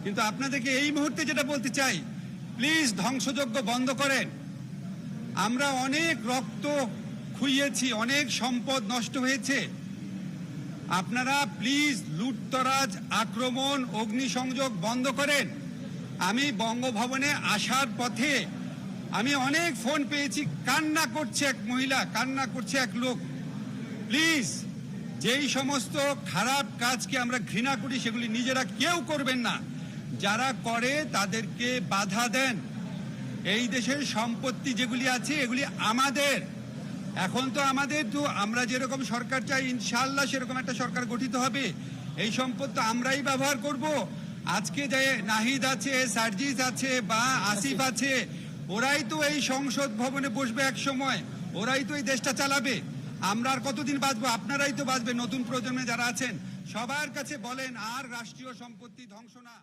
কিন্তু আপনাদেরকে এই মুহূর্তে যেটা বলতে চাই, প্লিজ ধ্বংসযজ্ঞ বন্ধ করেন। আমরা অনেক রক্ত খুইয়েছি, অনেক সম্পদ নষ্ট হয়েছে। আপনারা প্লিজ লুটতরাজ, আক্রমণ, অগ্নিসংযোগ বন্ধ করেন। আমি বঙ্গভবনে আসার পথে আমি অনেক ফোন পেয়েছি, কান্না করছে এক মহিলা, কান্না করছে এক লোক। প্লিজ, যেই সমস্ত খারাপ কাজকে আমরা ঘৃণা করি সেগুলি নিজেরা কেউ করবেন না। যারা করে তাদেরকে বাধা দেন। এই দেশের সম্পত্তি যেগুলি আছে এগুলি আমাদের। এখন তো আমাদের তো আমরা যেরকম সরকার চাই ইনশাআল্লাহ সেরকম একটা সরকার গঠিত হবে। এই সম্পদ তো আমরাই ব্যবহার করব। আজকে যে নাহিদ আছে, সার্জিস আছে বা আসিফ আছে, ওরাই তো এই সংসদ ভবনে বসবে এক সময়, ওরাই তো এই দেশটা চালাবে। আমরা আর কতদিন বাঁচবো? আপনারাই তো বাঁচবে। নতুন প্রজন্মে যারা আছেন সবার কাছে বলেন আর রাষ্ট্রীয় সম্পত্তি ধ্বংস না।